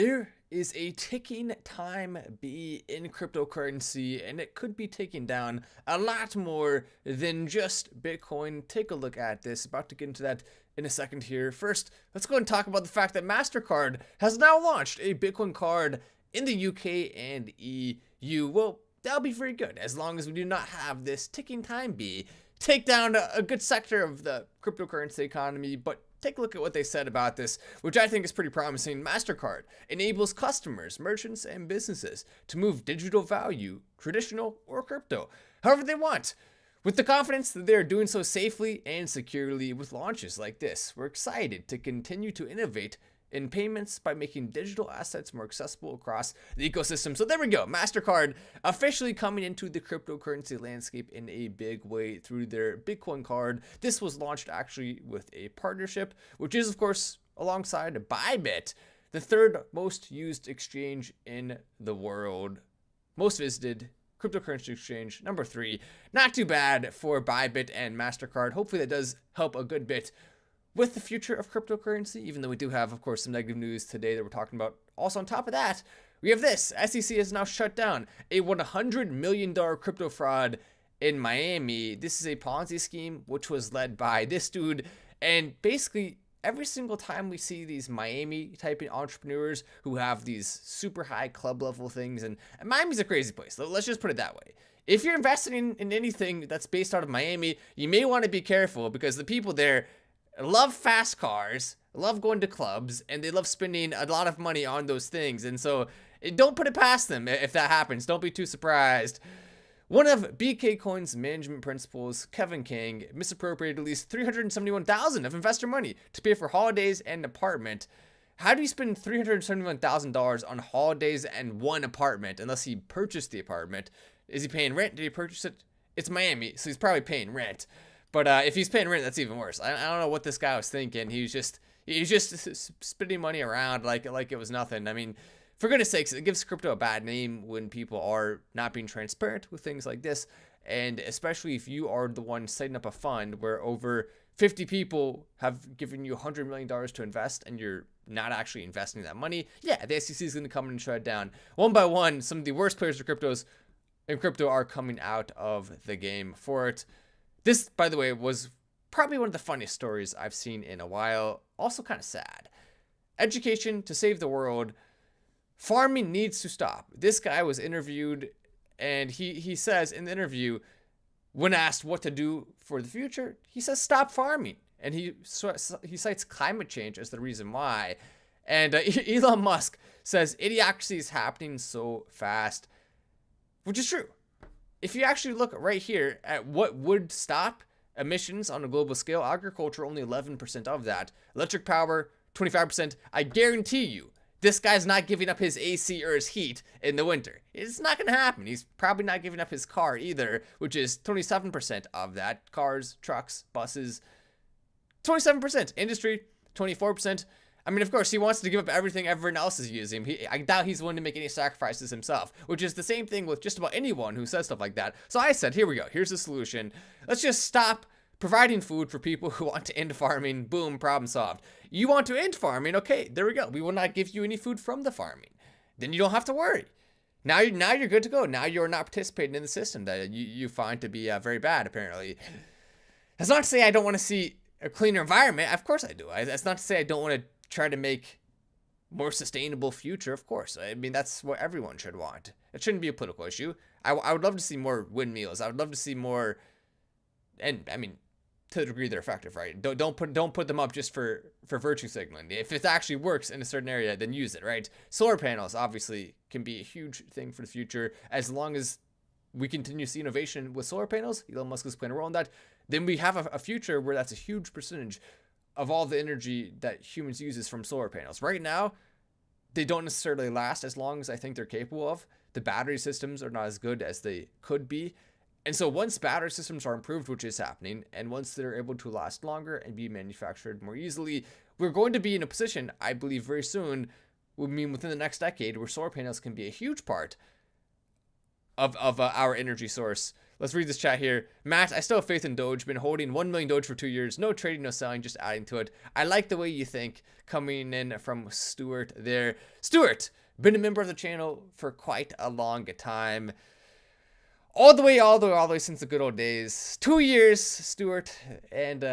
There is a ticking time B in cryptocurrency, and it could be ticking down a lot more than just Bitcoin. Take a look at this. About to get into that in a second here. First, let's go and talk about the fact that MasterCard has now launched a Bitcoin card in the UK and EU. Well, that'll be very good as long as we do not have this ticking time B take down a good sector of the cryptocurrency economy. But take a look at what they said about this, which I think is pretty promising. MasterCard enables customers, merchants, and businesses to move digital value, traditional or crypto, however they want, with the confidence that they are doing so safely and securely. With launches like this, we're excited to continue to innovate in payments by making digital assets more accessible across the ecosystem. So there we go. MasterCard officially coming into the cryptocurrency landscape in a big way through their Bitcoin card. This was launched actually with a partnership, which is of course alongside Bybit, the third most used exchange in the world, most visited cryptocurrency exchange, number 3. Not too bad for Bybit and MasterCard. Hopefully that does help a good bit with the future of cryptocurrency, even though we do have, of course, some negative news today that we're talking about. Also, on top of that, we have this. SEC has now shut down a $100 million crypto fraud in Miami. This is a Ponzi scheme, which was led by this dude. And basically, every single time we see these Miami type of entrepreneurs who have these super high club level things, and Miami's a crazy place. Let's just put it that way. If you're investing in anything that's based out of Miami, you may want to be careful because the people there love fast cars, love going to clubs, and they love spending a lot of money on those things. And so don't put it past them if that happens. Don't be too surprised. One of BK Coin's management principals, Tking, misappropriated at least $371,000 of investor money to pay for holidays and an apartment. How do you spend $371,000 on holidays and one apartment unless he purchased the apartment? Is he paying rent? Did he purchase it? It's Miami, so he's probably paying rent. But if he's paying rent, that's even worse. I don't know what this guy was thinking. He was just spending money around like it was nothing. I mean, for goodness sakes, it gives crypto a bad name when people are not being transparent with things like this. And especially if you are the one setting up a fund where over 50 people have given you $100 million to invest and you're not actually investing that money. Yeah, the SEC is going to come and shut it down. One by one, some of the worst players in crypto are coming out of the game for it. This, by the way, was probably one of the funniest stories I've seen in a while. Also kind of sad. Education to save the world. Farming needs to stop. This guy was interviewed, and he says in the interview, when asked what to do for the future, he says stop farming. And he cites climate change as the reason why. And Elon Musk says idiocracy is happening so fast, which is true. If you actually look right here at what would stop emissions on a global scale, agriculture, only 11% of that. Electric power, 25%. I guarantee you, this guy's not giving up his AC or his heat in the winter. It's not going to happen. He's probably not giving up his car either, which is 27% of that. Cars, trucks, buses, 27%. Industry, 24%. I mean, of course, he wants to give up everything everyone else is using. I doubt he's willing to make any sacrifices himself, which is the same thing with just about anyone who says stuff like that. So I said, here we go. Here's the solution. Let's just stop providing food for people who want to end farming. Boom, problem solved. You want to end farming? Okay, there we go. We will not give you any food from the farming. Then you don't have to worry. Now you're good to go. Now you're not participating in the system that you find to be very bad, apparently. That's not to say I don't want to see a cleaner environment. Of course I do. That's not to say I don't want to try to make more sustainable future. Of course, I mean, that's what everyone should want. It shouldn't be a political issue. I would love to see more windmills. I would love to see more, and I mean, to the degree they're effective, right? Don't put them up just for virtue signaling. If it actually works in a certain area, then use it, right? Solar panels obviously can be a huge thing for the future. As long as we continue to see innovation with solar panels, Elon Musk is playing a role in that, then we have a future where that's a huge percentage of all the energy that humans uses from solar panels. Right now, they don't necessarily last as long as I think they're capable of. The battery systems are not as good as they could be. And so once battery systems are improved, which is happening, and once they're able to last longer and be manufactured more easily, we're going to be in a position, I believe very soon, within the next decade, where solar panels can be a huge part of our energy source. Let's read this chat here. Matt, I still have faith in Doge. Been holding 1 million Doge for 2 years. No trading, no selling, just adding to it. I like the way you think. Coming in from Stuart there. Stuart, been a member of the channel for quite a long time. All the way since the good old days. 2 years, Stuart, and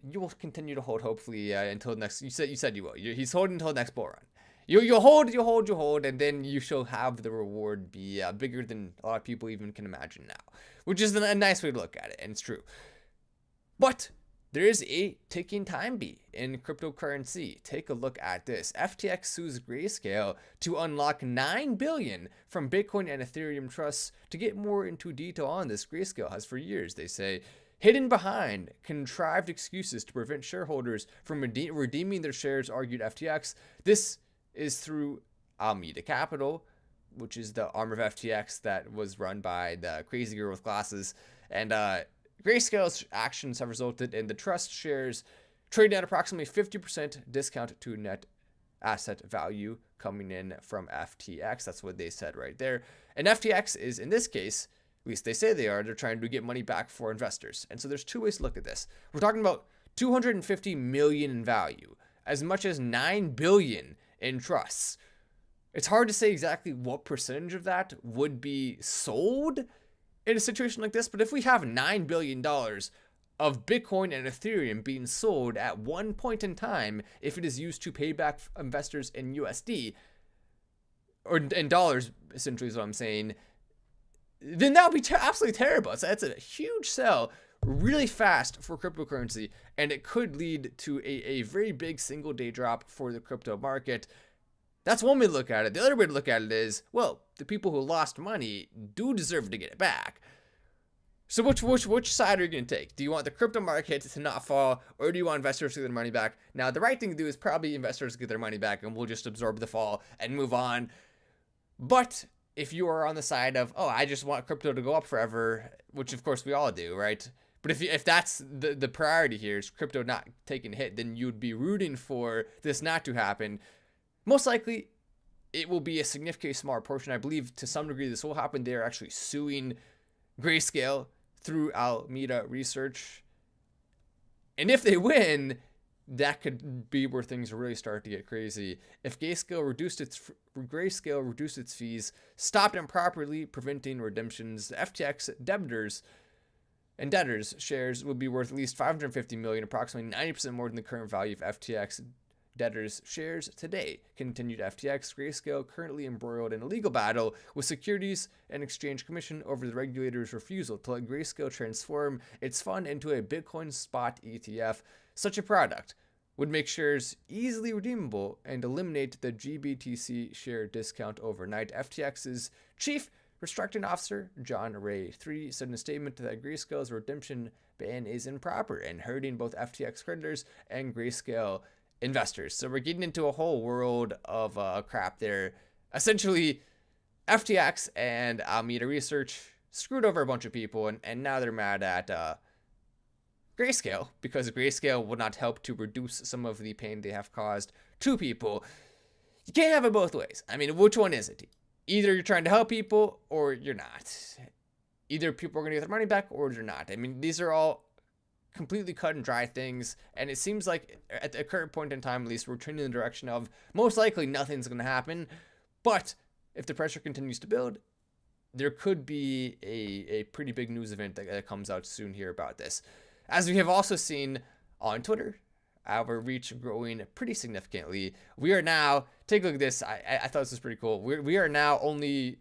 you will continue to hold hopefully until next. You said you will. He's holding until the next bull run. You'll hold, and then you shall have the reward be bigger than a lot of people even can imagine now, which is a nice way to look at it, and it's true. But there is a ticking time bomb in cryptocurrency. Take a look at this. FTX sues Grayscale to unlock $9 billion from Bitcoin and Ethereum trusts. To get more into detail on this, Grayscale has for years, they say, hidden behind contrived excuses to prevent shareholders from redeeming their shares, argued FTX. This is through Alameda Capital, which is the arm of FTX that was run by the crazy girl with glasses. And Grayscale's actions have resulted in the trust shares trading at approximately 50% discount to net asset value coming in from FTX. That's what they said right there. And FTX is, in this case, at least they say they are, they're trying to get money back for investors. And so there's two ways to look at this. We're talking about $250 million in value, as much as $9 billion in trusts. It's hard to say exactly what percentage of that would be sold in a situation like this, but if we have $9 billion of Bitcoin and Ethereum being sold at one point in time, if it is used to pay back investors in USD, or in dollars, essentially is what I'm saying, then that would be absolutely terrible. So that's a huge sell really fast for cryptocurrency, and it could lead to a very big single day drop for the crypto market. That's one way to look at it. The other way to look at it is, well, the people who lost money do deserve to get it back. So which side are you going to take? Do you want the crypto market to not fall, or do you want investors to get their money back? Now, the right thing to do is probably investors get their money back, and we'll just absorb the fall and move on. But if you are on the side of, oh, I just want crypto to go up forever, which of course we all do, right? But if that's the priority here is crypto not taking a hit, then you'd be rooting for this not to happen. Most likely, it will be a significantly smaller portion. I believe to some degree this will happen. They're actually suing Grayscale through Alameda Research. And if they win, that could be where things really start to get crazy. If Grayscale reduced its fees, stopped improperly preventing redemptions, the FTX debtors shares would be worth at least $550 million, approximately 90% more than the current value of FTX debtors shares today. Continued FTX. Grayscale currently embroiled in a legal battle with Securities and Exchange Commission over the regulator's refusal to let Grayscale transform its fund into a Bitcoin spot ETF. Such a product would make shares easily redeemable and eliminate the GBTC share discount overnight. FTX's chief restricting officer, John Ray III, said in a statement that Grayscale's redemption ban is improper and hurting both FTX creditors and Grayscale investors. So we're getting into a whole world of crap there. Essentially, FTX and Alameda Research screwed over a bunch of people, and now they're mad at Grayscale because Grayscale will not help to reduce some of the pain they have caused to people. You can't have it both ways. I mean, which one is it? Either you're trying to help people or you're not. Either people are going to get their money back or you're not. I mean, these are all completely cut and dry things, and it seems like at the current point in time, at least, we're trending in the direction of most likely nothing's going to happen. But if the pressure continues to build, there could be a pretty big news event that comes out soon here about this. As we have also seen on Twitter, our reach growing pretty significantly. We are now, take a look at this. I thought this was pretty cool. We are now only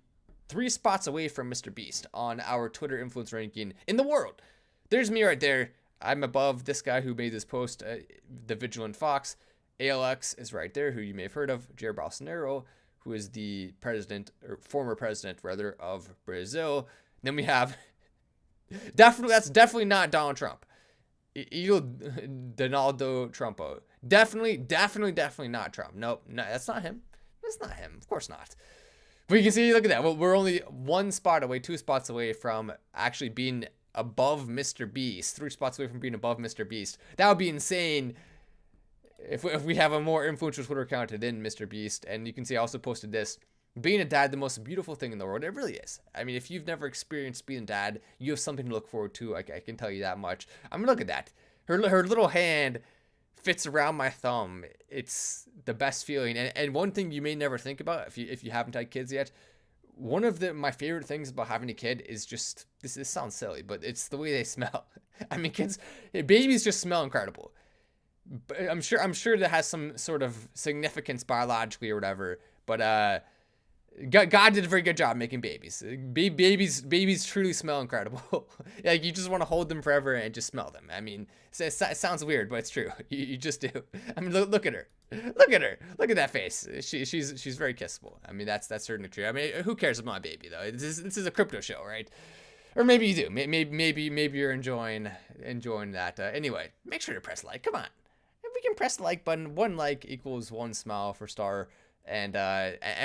3 spots away from Mr. Beast on our Twitter influence ranking in the world. There's me right there. I'm above this guy who made this post, the Vigilant Fox. ALX is right there, who you may have heard of. Jair Bolsonaro, who is the president, or former president, rather, of Brazil. Then we have, that's definitely not Donald Trump. Donaldo Trumpo. Definitely not Trump. Nope, no, that's not him. That's not him. Of course not. But you can see, look at that. Well, we're only 2 spots away from actually being above Mr. Beast. 3 spots away from being above Mr. Beast. That would be insane if we have a more influential Twitter account than Mr. Beast. And you can see I also posted this. being a dad, the most beautiful thing in the world. It really is. I mean, if you've never experienced being a dad, you have something to look forward to. I can tell you that much. I mean, look at that. Her little hand fits around my thumb. It's the best feeling. And one thing you may never think about if you haven't had kids yet, one of my favorite things about having a kid is just, this sounds silly, but it's the way they smell. I mean, babies just smell incredible. But I'm sure that has some sort of significance biologically or whatever. But God did a very good job making babies. Babies truly smell incredible. Like, you just want to hold them forever and just smell them. I mean, it sounds weird, but it's true. You just do. I mean, look at her. Look at her. Look at that face. She's very kissable. I mean, that's certainly true. I mean, who cares about my baby though? This is a crypto show, right? Or maybe you do. Maybe you're enjoying that. Anyway, make sure to press like. Come on. If we can press the like button, 1 like equals 1 smile for Star. And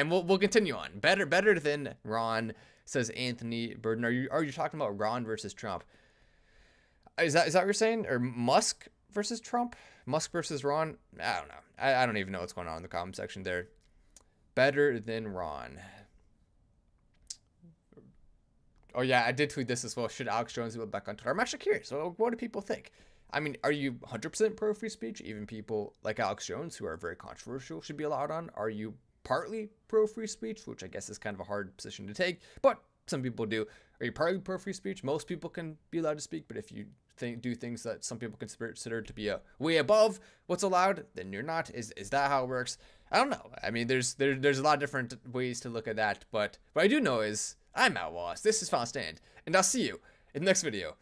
we'll continue on. Better than Ron, says Anthony Burden. Are you talking about Ron versus Trump? Is that what you're saying? Or Musk versus Trump? Musk versus Ron? I don't know. I don't even know what's going on in the comment section there. Better than Ron. Oh yeah, I did tweet this as well. Should Alex Jones be back on Twitter? I'm actually curious. What do people think? I mean, are you 100% pro free speech? Even people like Alex Jones, who are very controversial, should be allowed on. Are you partly pro free speech, which I guess is kind of a hard position to take, but some people do. Are you partly pro free speech? Most people can be allowed to speak, but if you do things that some people consider to be way above what's allowed, then you're not. Is that how it works? I don't know. I mean, there's a lot of different ways to look at that, but what I do know is I'm Matt Wallace. This is Final Stand, and I'll see you in the next video.